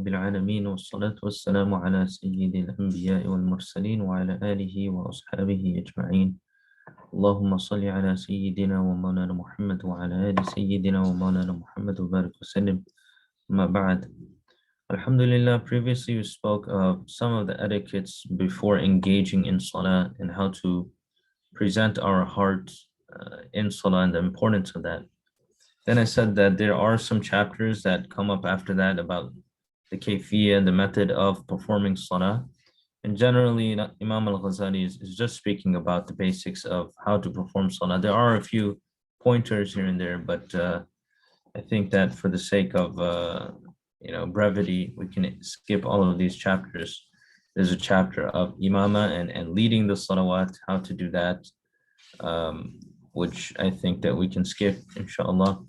بالعالمين والصلاة والسلام على سيد الأنبياء والمرسلين وعلى آله وأصحابه أجمعين. اللهم صل على سيدنا ومولانا محمد وعلى آل سيدنا ومولانا محمد وبارك وسلم. ما بعد. Alhamdulillah, previously we spoke of some of the etiquettes before engaging in salah and how to present our heart in salah and the importance of that. Then I said that there are some chapters that come up after that about the kayfiyya, the method of performing salah. And generally, Imam al-Ghazali is just speaking about the basics of how to perform salah. There are a few pointers here and there, but I think that for the sake of brevity, we can skip all of these chapters. There's a chapter of imama and leading the salawat, how to do that, which I think that we can skip, inshallah,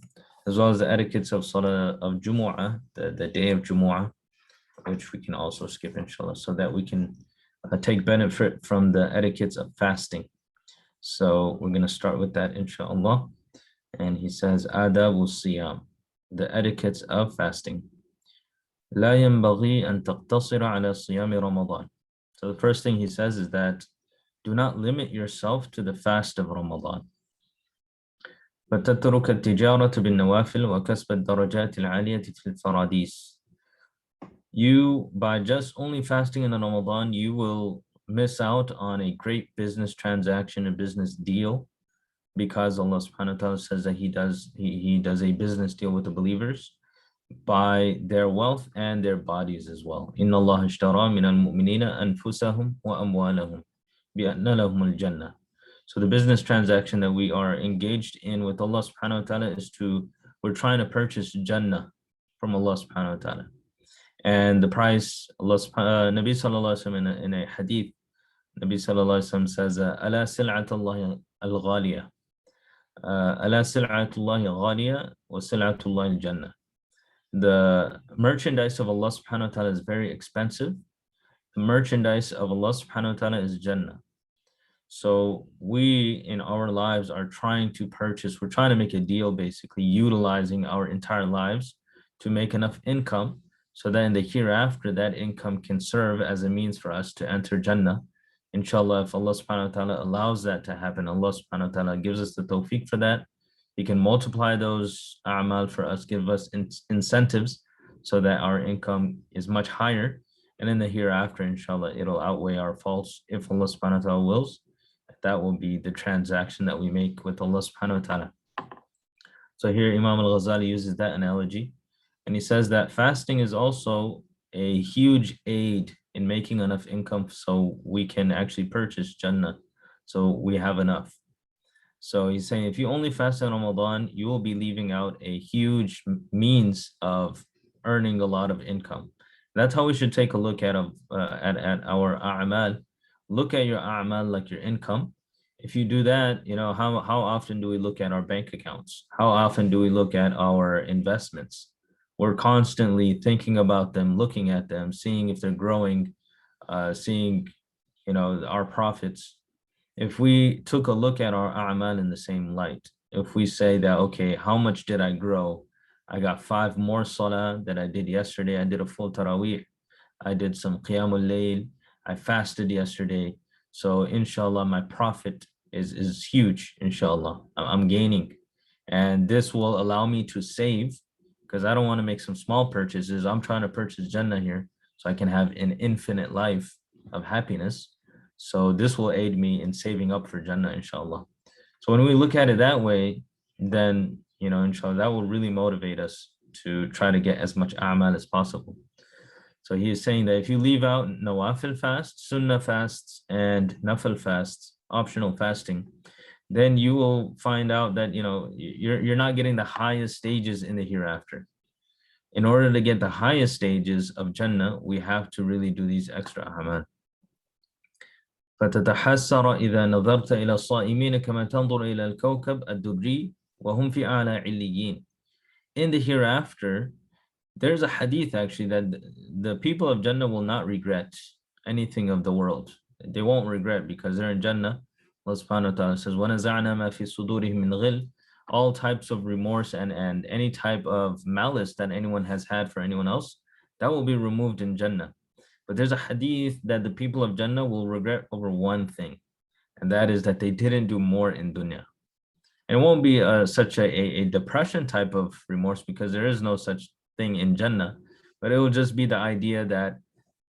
as well as the etiquettes of salah of Jumu'ah, the day of Jumu'ah, which we can also skip, inshallah, so that we can take benefit from the etiquettes of fasting. So we're going to start with that, inshallah. And he says, Adabu Siyam, the etiquettes of fasting. لا ينبغي أن تقتصر على صيام رمضان. So the first thing he says is that do not limit yourself to the fast of Ramadan. فتترك التجارة بالنوافل وكسب الدرجات العالية في الفراديس. You, by just only fasting in Ramadan, you will miss out on a great business transaction, a business deal, because Allah subhanahu wa ta'ala says that He does a business deal with the believers by their wealth and their bodies as well. إِنَّ اللَّهَ اشْتَرَى مِنَ الْمُؤْمِنِينَ أَنفُسَهُمْ وَأَمْوَالَهُم بِأَنَّ لَهُمُ الْجَنَّةِ. So the business transaction that we are engaged in with Allah subhanahu wa ta'ala is we're trying to purchase Jannah from Allah subhanahu wa ta'ala. And the price, Nabi sallallahu alaihi wasallam in a hadith, Nabi sallallahu alaihi wasallam says, "Ala sil'atullahi al-ghaliya, ala sil'atullahi ghaliya, wa sil'atullahi al-jannah." The merchandise of Allah subhanahu wa ta'ala is very expensive. The merchandise of Allah subhanahu wa ta'ala is Jannah. So we in our lives are trying to purchase, we're trying to make a deal, basically utilizing our entire lives to make enough income so that in the hereafter, that income can serve as a means for us to enter Jannah. Inshallah, if Allah subhanahu wa ta'ala allows that to happen, Allah subhanahu wa ta'ala gives us the tawfiq for that. He can multiply those a'mal for us, give us incentives so that our income is much higher. And in the hereafter, inshallah, it'll outweigh our faults. If Allah subhanahu wa ta'ala wills, that will be the transaction that we make with Allah subhanahu wa ta'ala. So here Imam al-Ghazali uses that analogy. And he says that fasting is also a huge aid in making enough income so we can actually purchase Jannah. So we have enough. So he's saying if you only fast in Ramadan, you will be leaving out a huge means of earning a lot of income. That's how we should take a look at our a'mal. Look at your a'mal like your income. If you do that, how often do we look at our bank accounts? How often do we look at our investments? We're constantly thinking about them, looking at them, seeing if they're growing, seeing, our profits. If we took a look at our a'mal in the same light, if we say that, okay, how much did I grow? I got 5 more salah that I did yesterday. I did a full tarawih. I did some qiyamul layl. I fasted yesterday. So inshallah, my profit is huge, inshallah. I'm gaining. And this will allow me to save because I don't want to make some small purchases. I'm trying to purchase Jannah here so I can have an infinite life of happiness. So this will aid me in saving up for Jannah, inshallah. So when we look at it that way, then, inshallah, that will really motivate us to try to get as much a'mal as possible. So he is saying that if you leave out nawafil fast, sunnah fasts, and nafil fasts, optional fasting, then you will find out that you're not getting the highest stages in the hereafter. In order to get the highest stages of Jannah, we have to really do these extra a'mal. فتتحسر إذا نظرت إلى الصائمين كما تنظر إلى الكوكب الدري وهم في أعلى عليين. In the hereafter, there's a hadith actually that the people of Jannah will not regret anything of the world. They won't regret because they're in Jannah. Allah subhanahu wa ta'ala says, وَنَزَعْنَا مَا فِي صُدُورِهِم مِّن غِلٍّ. All types of remorse and any type of malice that anyone has had for anyone else, that will be removed in Jannah. But there's a hadith that the people of Jannah will regret over one thing, and that is that they didn't do more in dunya. And it won't be such a depression type of remorse, because there is no such thing in Jannah, but it will just be the idea that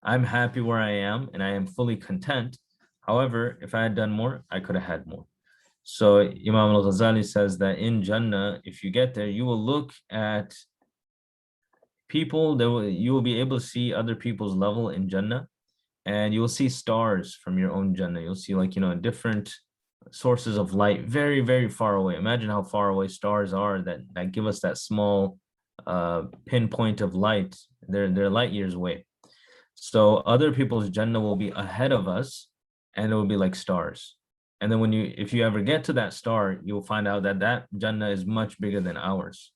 I'm happy where I am and I am fully content. However, if I had done more, I could have had more. So Imam al-Ghazali says that in Jannah, if you get there, you will look at people, you will be able to see other people's level in Jannah, and you'll see stars from your own Jannah. You'll see, like, different sources of light very, very far away. Imagine how far away stars are that give us that small pinpoint of light. They're light years away. So other people's Jannah will be ahead of us, and it will be like stars. And then if you ever get to that star, you'll find out that Jannah is much bigger than ours.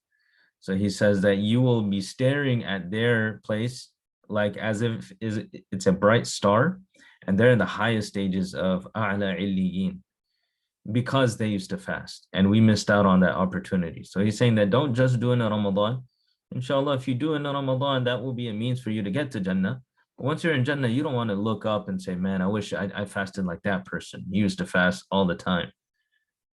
So he says that you will be staring at their place like as if it's a bright star, and they're in the highest stages of a'la illiyin, because they used to fast, and we missed out on that opportunity. So he's saying that don't just do it in Ramadan. Inshallah, if you do it in Ramadan, that will be a means for you to get to Jannah. But once you're in Jannah, you don't want to look up and say, man, I wish I fasted like that person. He used to fast all the time.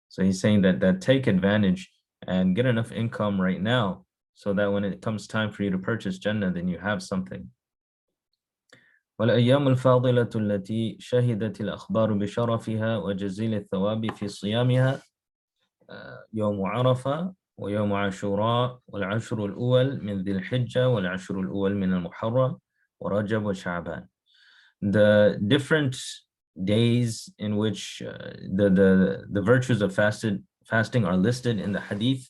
So he's saying that take advantage and get enough income right now, so that when it comes time for you to purchase Jannah, then you have something. والأيام الفاضلة التي شهدت الأخبار بشرفها وجزيل الثواب في صيامها يوم عرفة ويوم عاشوراء والعشر الأول من ذي الحجة والعشر الأول من المحرم ورجب وشعبان. The different days in which the virtues of fasting are listed in the hadith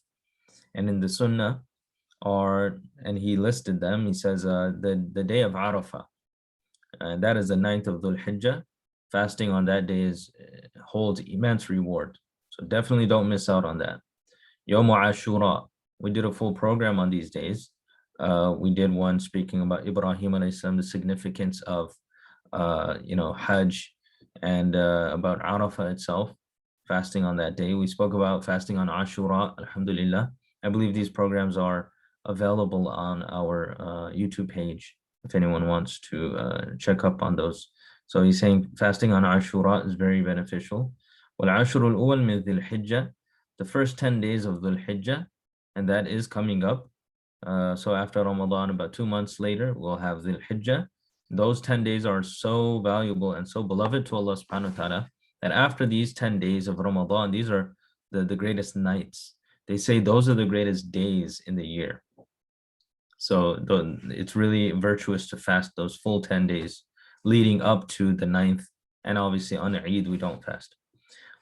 and in the sunnah and he listed them. He says the day of Arafah, and that is the 9th of Dhul Hijjah. Fasting on that day holds immense reward. So definitely don't miss out on that. Yawm Ashura, we did a full program on these days. We did one speaking about Ibrahim alayhi salam, the significance of Hajj, and about Arafah itself, fasting on that day. We spoke about fasting on Ashura, alhamdulillah. I believe these programs are available on our YouTube page if anyone wants to check up on those. So he's saying fasting on Ashura is very beneficial. وَالْعَشْرُ الْأُوَلْ مِنْ ذِي الْحِجَّةِ, the first 10 days of Dhul Hijjah, and that is coming up. So after Ramadan, about 2 months later, we'll have Dhul Hijjah. Those 10 days are so valuable and so beloved to Allah subhanahu wa ta'ala that after these 10 days of Ramadan, these are the greatest nights. They say those are the greatest days in the year. So it's really virtuous to fast those full 10 days leading up to the 9th. And obviously on Eid, we don't fast.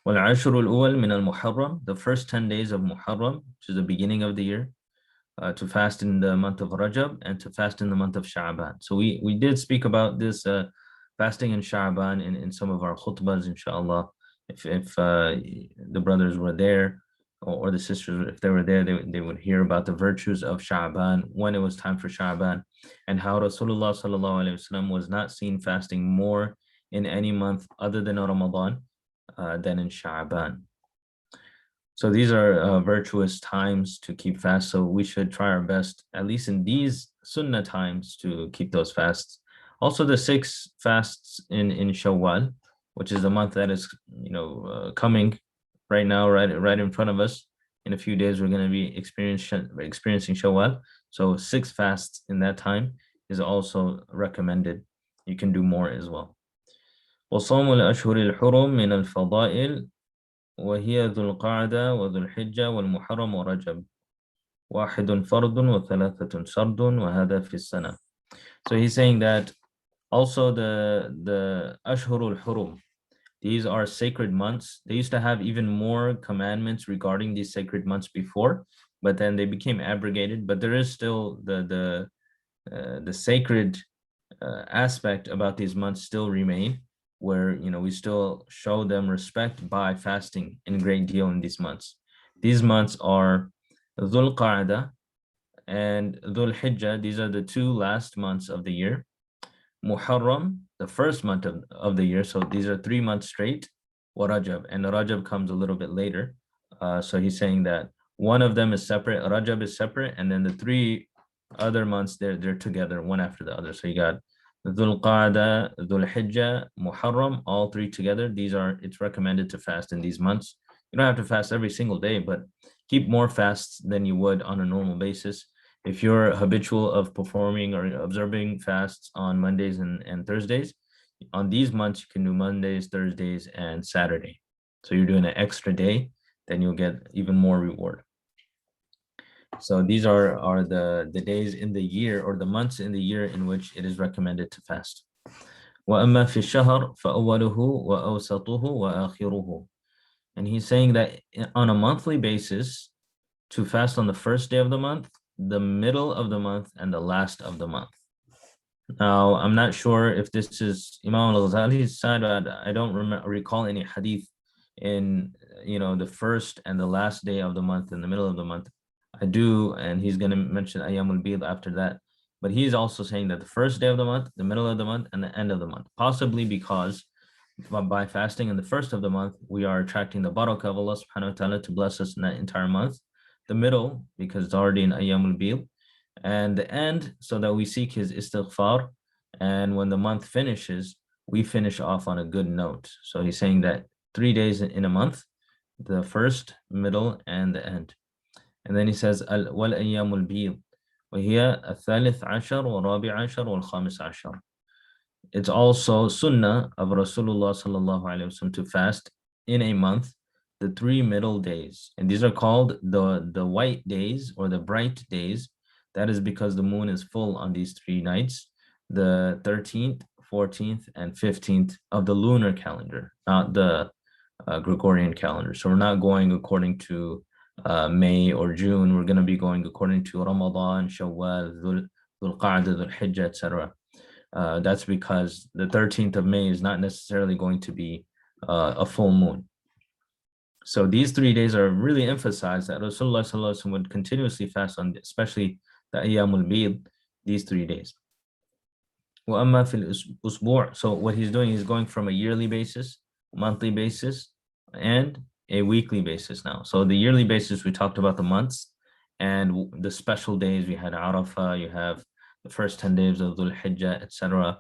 وَالْعَشْرُ الْأُوَلْ مِنَ الْمُحَرَّمِ, the first 10 days of Muharram, which is the beginning of the year, to fast in the month of Rajab and to fast in the month of Sha'ban. So we did speak about this fasting in Sha'ban in some of our khutbahs, inshallah. If the brothers were there, or the sisters, if they were there, they would hear about the virtues of Sha'ban when it was time for Sha'ban, and how Rasulullah sallallahu alaihi wasallam was not seen fasting more in any month other than Ramadan than in Sha'ban. So these are virtuous times to keep fast. So we should try our best, at least in these sunnah times, to keep those fasts. Also, the 6 fasts in Shawwal, which is the month that is coming right now, right in front of us. In a few days, we're going to be experiencing Shawwal. So 6 fasts in that time is also recommended. You can do more as well. وصوم الأشهر الحرم من الفضائل وهي ذو القعدة وذو الحجة والمحرم ورجب واحد فرض وثلاثة سرد وهذا في السنة. So he's saying that also the Ashhurul Hurum, these are sacred months. They used to have even more commandments regarding these sacred months before, but then they became abrogated. But there is still the sacred aspect about these months still remain, where we still show them respect by fasting in great deal in these months. These months are Dhul Qa'dah and Dhul Hijjah. These are the 2 last months of the year. Muharram, the first month of the year. So these are 3 months straight. Wa Rajab, and Rajab comes a little bit later. So he's saying that one of them is separate, Rajab is separate, and then the 3 other months they're together one after the other. So you got Dhul Qa'dah, Dhul Hijjah, Muharram, all three together. It's recommended to fast in these months. You don't have to fast every single day, but keep more fasts than you would on a normal basis. If you're habitual of performing or observing fasts on Mondays and Thursdays, on these months you can do Mondays, Thursdays, and Saturday. So you're doing an extra day, then you'll get even more reward. So these are the days in the year or the months in the year in which it is recommended to fast. وَأَمَّا فِي الشَّهْرِ فَأَوَّلُهُ وَأَوْسَطُهُ وَآخِرُهُ. And he's saying that on a monthly basis, to fast on the first day of the month, the middle of the month, and the last of the month. Now, I'm not sure if this is Imam al-Ghazali's side, but I don't recall any hadith in the first and the last day of the month, in the middle of the month. I do, and he's going to mention Ayyamul Bid after that. But he's also saying that the first day of the month, the middle of the month, and the end of the month, possibly because by fasting in the first of the month, we are attracting the barakah of Allah subhanahu wa ta'ala to bless us in that entire month. The middle, because it's already in Ayyamul Bid, and the end, so that we seek his istighfar. And when the month finishes, we finish off on a good note. So he's saying that 3 days in a month, the first, middle, and the end. And then he says, وَالْأَيَّامُ الْبِيض وَهِيَ الثالث عشر والرابع عشر والخامس عشر. It's also sunnah of Rasulullah sallallahu alaihi wasallam to fast in a month the 3 middle days. And these are called the white days or the bright days. That is because the moon is full on these 3 nights, the 13th, 14th, and 15th of the lunar calendar, not the Gregorian calendar. So we're not going according to May or June. We're going to be going according to Ramadan, Shawwal, Dhul Qa'dah, Dhul Hijjah, etc. That's because the 13th of May is not necessarily going to be a full moon. So these 3 days are really emphasized that Rasulullah sallallahu alaihi wasallam would continuously fast on, especially the Ayyamul Bid, these 3 days. وَأَمَّا فِي الْأُسْبُوعِ. So what he's doing is going from a yearly basis, monthly basis, and a weekly basis now. So the yearly basis, we talked about the months and the special days. We had Arafah, you have the first 10 days of Dhul Hijjah, etc.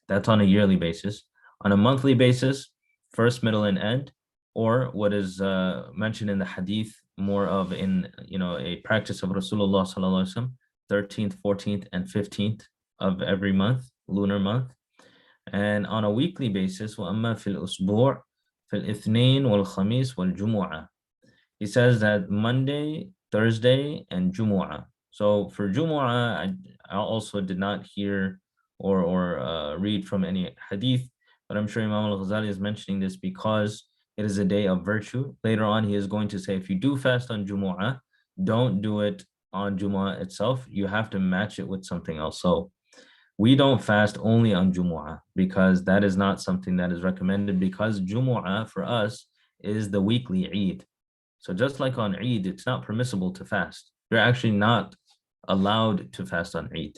That's on a yearly basis. On a monthly basis, first, middle, and end, or what is mentioned in the hadith, more of in a practice of Rasulullah sallallahu alaihi wasallam, 13th, 14th, and 15th of every month, lunar month. And on a weekly basis, وَأَمَّا فِي الْأُسْبُوعِ فِي الْإِثْنَيْنِ وَالْخَمِيسِ وَالْجُمُعَةِ. He says that Monday, Thursday, and Jumu'ah. So for Jumu'ah, I also did not hear or read from any hadith, but I'm sure Imam al-Ghazali is mentioning this because it is a day of virtue. Later on, he is going to say, if you do fast on Jumu'ah, don't do it on Jumu'ah itself. You have to match it with something else. So we don't fast only on Jumu'ah because that is not something that is recommended, because Jumu'ah for us is the weekly Eid. So just like on Eid, it's not permissible to fast. You're actually not allowed to fast on Eid.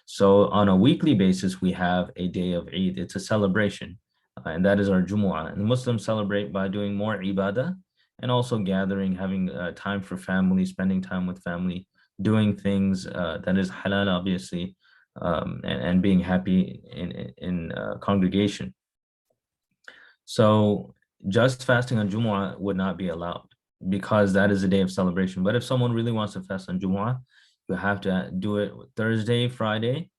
So on a weekly basis, we have a day of Eid. It's a celebration, and that is our Jumu'ah. And Muslims celebrate by doing more ibadah and also gathering, having time for family, spending time with family, doing things that is halal, obviously, and being happy in congregation. So just fasting on Jumu'ah would not be allowed because that is a day of celebration. But if someone really wants to fast on Jumu'ah, you have to do it Thursday, Friday,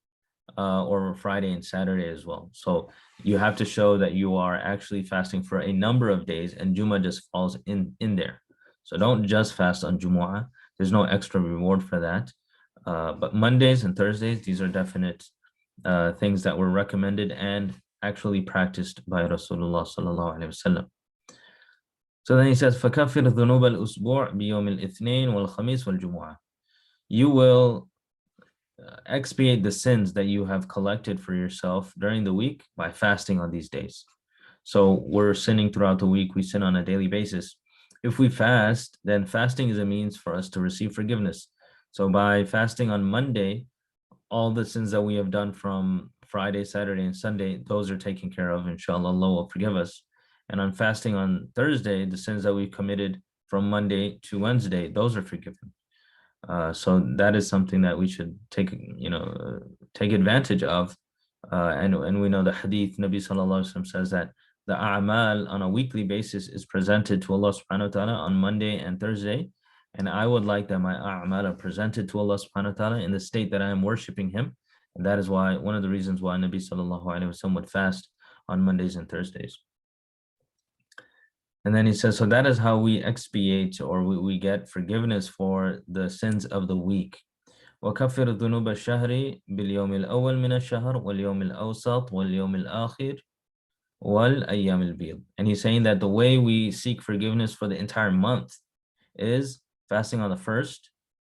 or Friday and Saturday as well. So you have to show that you are actually fasting for a number of days, and Jumu'ah just falls in there. So don't just fast on Jumu'ah. There's no extra reward for that. But Mondays and Thursdays, these are definite things that were recommended and actually practiced by Rasulullah sallallahu alaihi wasallam. So then he says, فَكَفِّرْ ذُنُوبَ الْأُسْبُوعِ بِيَوْمِ الْإِثْنَيْنِ وَالْخَمِيسِ وَالْجُمُعَةِ. You will expiate the sins that you have collected for yourself during the week by fasting on these days. So we're sinning throughout the week. We sin on a daily basis. If we fast, then fasting is a means for us to receive forgiveness. So by fasting on Monday, all the sins that we have done from Friday, Saturday, and Sunday, those are taken care of. Inshallah, Allah will forgive us. And on fasting on Thursday, the sins that we committed from Monday to Wednesday, those are forgiven. So that is something that we should take, take advantage of. And we know the hadith, Nabi Sallallahu Alaihi Wasallam says that the a'mal on a weekly basis is presented to Allah subhanahu wa ta'ala on Monday and Thursday. And I would like that my a'mal are presented to Allah subhanahu wa ta'ala in the state that I am worshiping Him. And that is why, one of the reasons why Nabi Sallallahu Alaihi Wasallam would fast on Mondays and Thursdays. And then he says, so that is how we expiate, or we get forgiveness for the sins of the week. وكفر ذنوب الشهر باليوم الأول من الشهر واليوم الأوسط واليوم الآخر والأيام البيض. And he's saying that the way we seek forgiveness for the entire month is fasting on the first,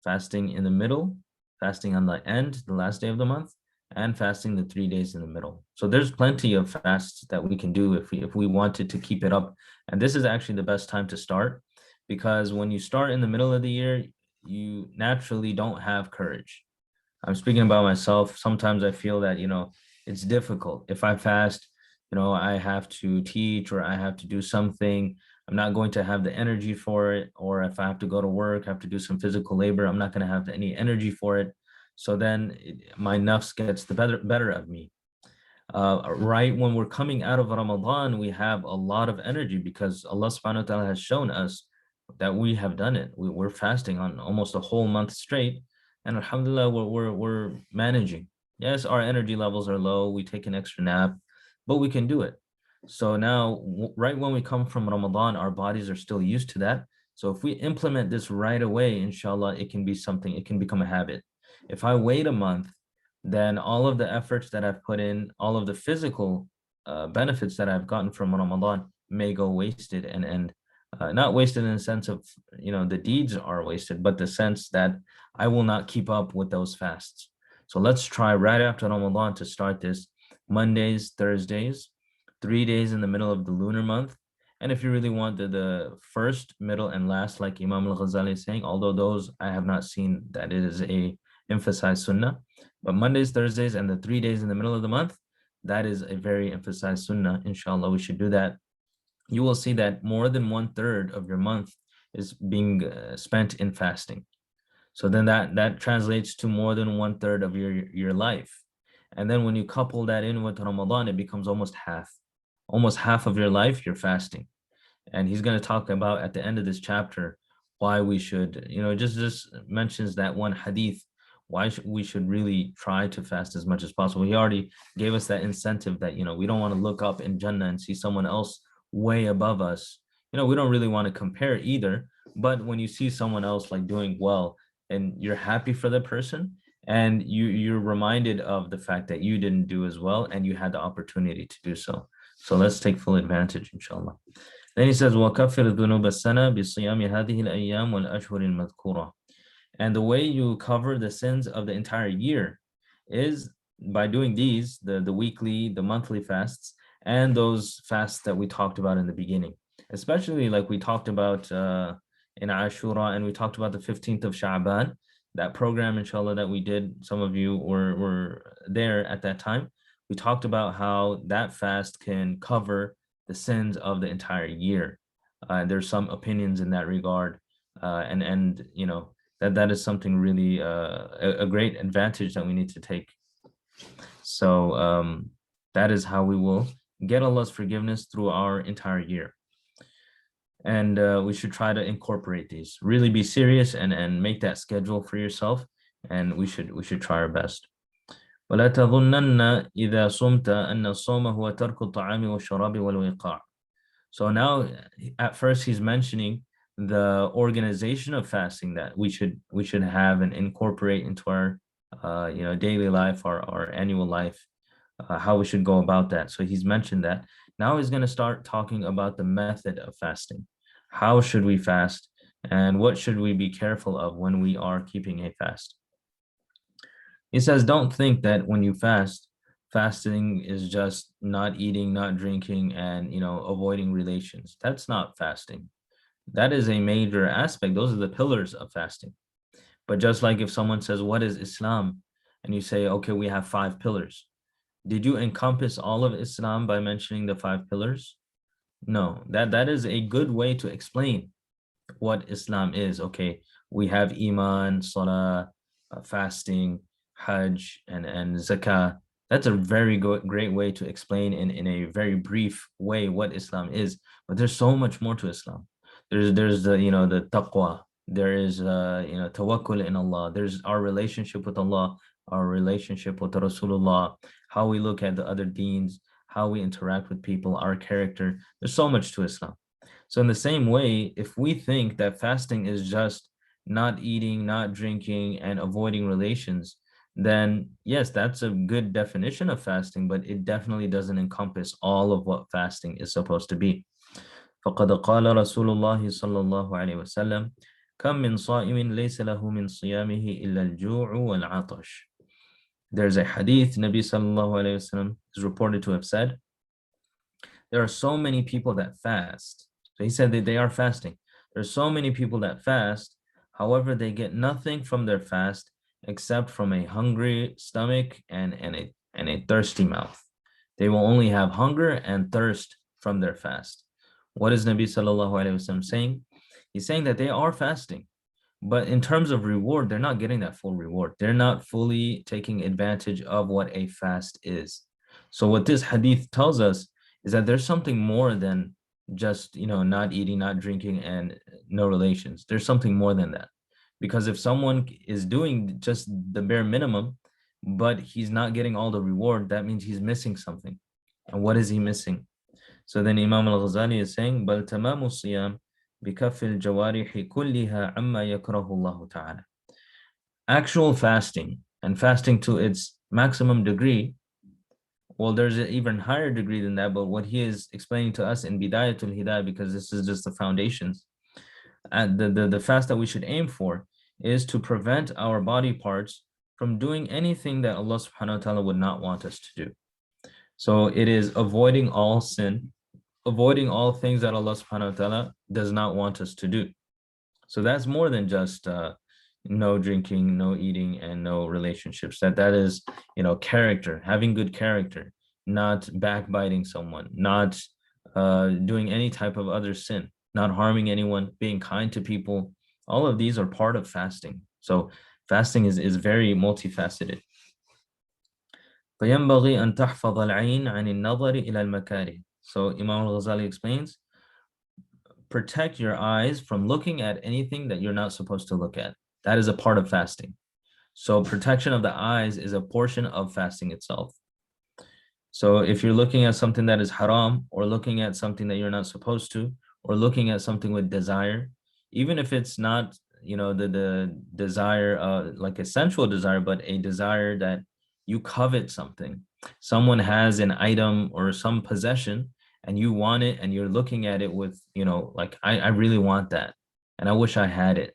fasting in the middle, fasting on the end, the last day of the month, and fasting the 3 days in the middle. So there's plenty of fasts that we can do if we wanted to keep it up. And this is actually the best time to start, because when you start in the middle of the year, you naturally don't have courage. I'm speaking about myself. Sometimes I feel that, it's difficult. If I fast, I have to teach or I have to do something. I'm not going to have the energy for it. Or if I have to go to work, I have to do some physical labor, I'm not going to have any energy for it. So then my nafs gets the better of me. Right when we're coming out of Ramadan, we have a lot of energy because Allah subhanahu wa ta'ala has shown us that we have done it. We're fasting on almost a whole month straight, and alhamdulillah, we're managing. Yes, our energy levels are low, we take an extra nap, but we can do it. So now, right when we come from Ramadan, our bodies are still used to that. So if we implement this right away, inshallah, it can be something, it can become a habit. If I wait a month, then all of the efforts that I've put in, all of the physical benefits that I've gotten from Ramadan may go wasted, and not wasted in the sense of, the deeds are wasted, but the sense that I will not keep up with those fasts. So let's try right after Ramadan to start this Mondays, Thursdays, 3 days in the middle of the lunar month. And if you really want the first, middle, and last, like Imam al-Ghazali is saying, although those I have not seen that it is a emphasized sunnah, but Mondays, Thursdays, and the 3 days in the middle of the month, that is a very emphasized sunnah. Inshallah, we should do that. You will see that more than 1/3 of your month is being spent in fasting. So then that translates to more than 1/3 of your life. And then when you couple that in with Ramadan, it becomes almost half. Almost half of your life, you're fasting. And he's going to talk about at the end of this chapter why we should, just mentions that one hadith, why we should really try to fast as much as possible. He already gave us that incentive that, we don't want to look up in Jannah and see someone else way above us. We don't really want to compare either, but when you see someone else like doing well and you're happy for the person, and you're reminded of the fact that you didn't do as well and you had the opportunity to do so. So let's take full advantage, inshallah. Then he says, وَكَفِّرْ ذُنُوبَ السَّنَةِ بِصِيَامِ هَذِهِ الْأَيَّامِ وَالْأَشْهُرِ الْمَذْكُورَةِ. And the way you cover the sins of the entire year is by doing these, the weekly, the monthly fasts, and those fasts that we talked about in the beginning, especially like we talked about in Ashura, and we talked about the 15th of Sha'ban, that program, inshallah, that we did. Some of you were there at that time. We talked about how that fast can cover the sins of the entire year. There's some opinions in that regard, and that is something really a great advantage that we need to take. So that is how we will get Allah's forgiveness through our entire year. And we should try to incorporate these. Really be serious and make that schedule for yourself. And we should try our best. ولا تظنن إذا صمت أن الصوم هو ترك الطعام والشراب والوقاع. So now, at first, he's mentioning the organization of fasting that we should have and incorporate into our daily life, our annual life, how we should go about that. So he's mentioned that. Now he's going to start talking about the method of fasting. How should we fast, and what should we be careful of when we are keeping a fast? He says, don't think that when you fast, fasting is just not eating, not drinking, and avoiding relations. That's not fasting. That is a major aspect. Those are the pillars of fasting. But just like if someone says, what is Islam? And you say, okay, we have 5 pillars. Did you encompass all of Islam by mentioning the 5 pillars? No, that is a good way to explain what Islam is. Okay, We have iman, salah, fasting, hajj, and zakah. That's a very great way to explain in a very brief way what Islam is. But there's so much more to Islam. There's the the taqwa. There is tawakkul in Allah. There's our relationship with Allah, our relationship with Rasulullah, how we look at the other deens, how we interact with people, our character. There's so much to Islam. So in the same way, if we think that fasting is just not eating, not drinking, and avoiding relations, then yes, that's a good definition of fasting, but it definitely doesn't encompass all of what fasting is supposed to be. فقد قال رسول الله صلى الله عليه وسلم كم من صائم ليس له من صيامه إلا الجوع والعطش. There's a hadith, Nabi sallallahu alayhi wasallam is reported to have said, there are so many people that fast. So he said that they are fasting. There's so many people that fast. However, they get nothing from their fast except from a hungry stomach and a thirsty mouth. They will only have hunger and thirst from their fast. What is Nabi sallallahu alaihi wasallam saying? He's saying that they are fasting, but in terms of reward, they're not getting that full reward. They're not fully taking advantage of what a fast is. So what this hadith tells us is that there's something more than just not eating, not drinking, and no relations. There's something more than that. Because if someone is doing just the bare minimum, but he's not getting all the reward, that means he's missing something. And what is he missing? So then Imam al-Ghazali is saying, بل تمام الصيام بكف الجوارح كلها عما يكره الله تعالى. Actual fasting, and fasting to its maximum degree, well, there's an even higher degree than that, but what he is explaining to us in Bidayatul Hidayah, because this is just the foundations, and the fast that we should aim for is to prevent our body parts from doing anything that Allah subhanahu wa ta'ala would not want us to do. So it is avoiding all sin, avoiding all things that Allah subhanahu wa ta'ala does not want us to do. So that's more than just no drinking, no eating, and no relationships. That is, character, having good character, not backbiting someone, not doing any type of other sin, not harming anyone, being kind to people. All of these are part of fasting. So fasting is very multifaceted. فينبغي أن تحفظ العين عن النظر إلى المكاره. So Imam al-Ghazali explains, protect your eyes from looking at anything that you're not supposed to look at. That is a part of fasting. So protection of the eyes is a portion of fasting itself. So if you're looking at something that is haram, or looking at something that you're not supposed to, or looking at something with desire, even if it's not, the desire, like a sensual desire, but a desire that you covet something. Someone has an item or some possession and you want it, and you're looking at it with, like, I really want that and I wish I had it.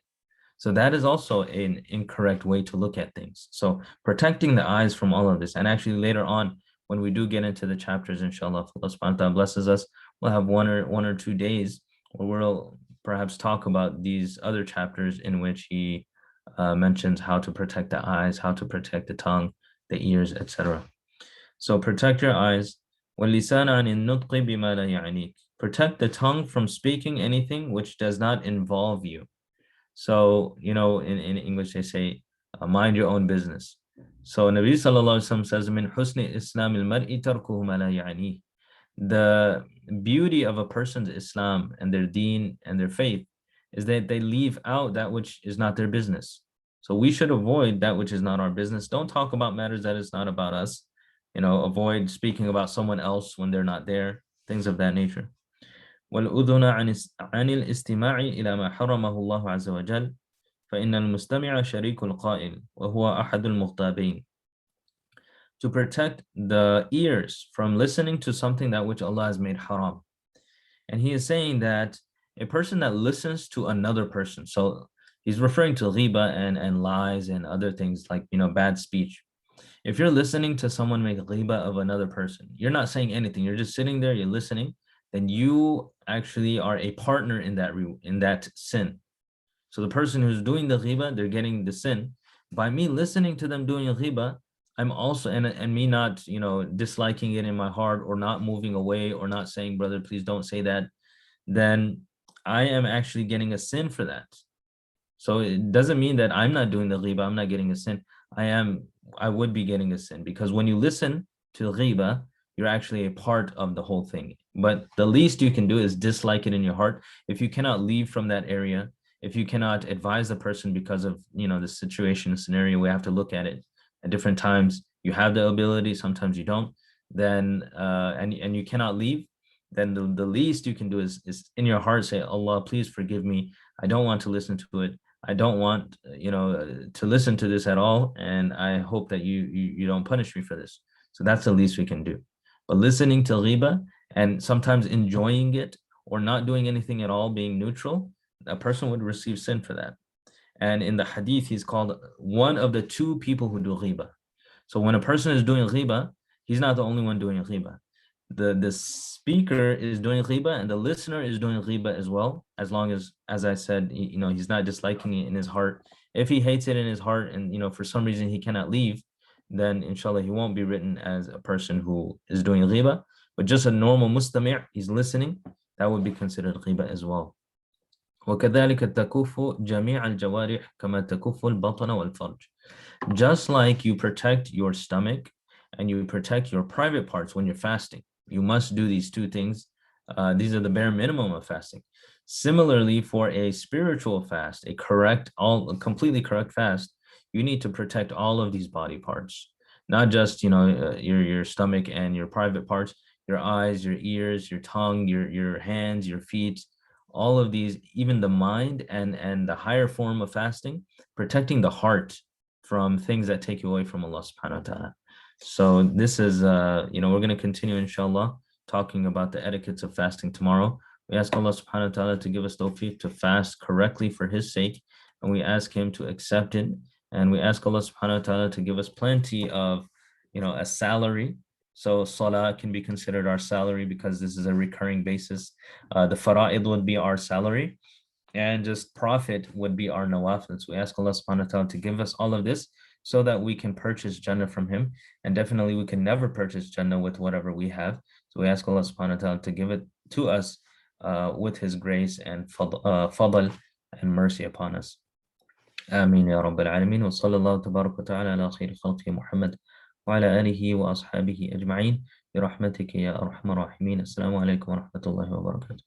So that is also an incorrect way to look at things. So protecting the eyes from all of this, and actually later on, when we do get into the chapters, inshallah, if Allah subhanahu wa ta'ala blesses us, we'll have one or 2 days where we'll perhaps talk about these other chapters in which he mentions how to protect the eyes, how to protect the tongue, the ears, etc. So protect your eyes. وَاللِّسَانَ عَنِ النُّطْقِ بِمَا لَا يَعْنِيكَ. Protect the tongue from speaking anything which does not involve you. So, in English, they say, mind your own business. So Nabi sallallahu alaihi wasallam says, "Min husni Islam al-mar'i tarkuhu ma la ya'ni." The beauty of a person's Islam and their deen and their faith is that they leave out that which is not their business. So we should avoid that which is not our business. Don't talk about matters that is not about us. Avoid speaking about someone else when they're not there, things of that nature. والأذن عن الاستماع إلى ما حرمه الله عز وجل فإن المستمع شريك القائل وهو أحد المغتابين. To protect the ears from listening to something that which Allah has made haram. And he is saying that a person that listens to another person, so he's referring to ghiba and lies and other things like, bad speech. If you're listening to someone make ghiba of another person, you're not saying anything, you're just sitting there, you're listening, then you actually are a partner in that sin. So the person who's doing the ghiba, they're getting the sin. By me listening to them doing a ghiba, I'm also, and me not, disliking it in my heart, or not moving away, or not saying, brother, please don't say that, then I am actually getting a sin for that. So it doesn't mean that I'm not doing the ghiba, I'm not getting a sin. I would be getting a sin, because when you listen to ghiba, you're actually a part of the whole thing. But the least you can do is dislike it in your heart. If you cannot leave from that area, if you cannot advise the person because of, the situation, scenario, we have to look at it at different times. You have the ability, sometimes you don't. Then and you cannot leave. Then the least you can do is in your heart say, Allah, please forgive me. I don't want to listen to it. I don't want, to listen to this at all, and I hope that you don't punish me for this. So that's the least we can do. But listening to ghiba and sometimes enjoying it or not doing anything at all, being neutral, a person would receive sin for that. And in the hadith, he's called one of the two people who do ghiba. So when a person is doing ghiba, he's not the only one doing ghiba. The speaker is doing ghiba and the listener is doing ghiba as well, as long as I said, he's not disliking it in his heart. If he hates it in his heart and, for some reason he cannot leave, then inshallah he won't be written as a person who is doing ghiba. But just a normal mustami', he's listening, that would be considered ghiba as well. وكذلك تكف جميع الجوارح كما تكف البطن والفرج. Just like you protect your stomach and you protect your private parts when you're fasting, you must do these two things. These are the bare minimum of fasting. Similarly, for a spiritual fast, a completely correct fast, you need to protect all of these body parts, not just your stomach and your private parts, your eyes, your ears, your tongue, your hands, your feet, all of these, even the mind, and the higher form of fasting, protecting the heart from things that take you away from Allah subhanahu wa ta'ala. So this is, we're going to continue, inshallah, talking about the etiquettes of fasting tomorrow. We ask Allah subhanahu wa ta'ala to give us tawfiq to fast correctly for his sake, and we ask him to accept it. And we ask Allah subhanahu wa ta'ala to give us plenty of, a salary. So salah can be considered our salary because this is a recurring basis. The fara'id would be our salary, and just profit would be our nawafil. So we ask Allah subhanahu wa ta'ala to give us all of this so that we can purchase Jannah from him. And definitely we can never purchase Jannah with whatever we have. So we ask Allah subhanahu wa ta'ala to give it to us with his grace and fadl and mercy upon us. آمين يا رب العالمين وصلى الله تبارك وتعالى على خير خلقه محمد وعلى آله وأصحابه أجمعين برحمتك يا أرحم الراحمين. السلام عليكم ورحمة الله وبركاته.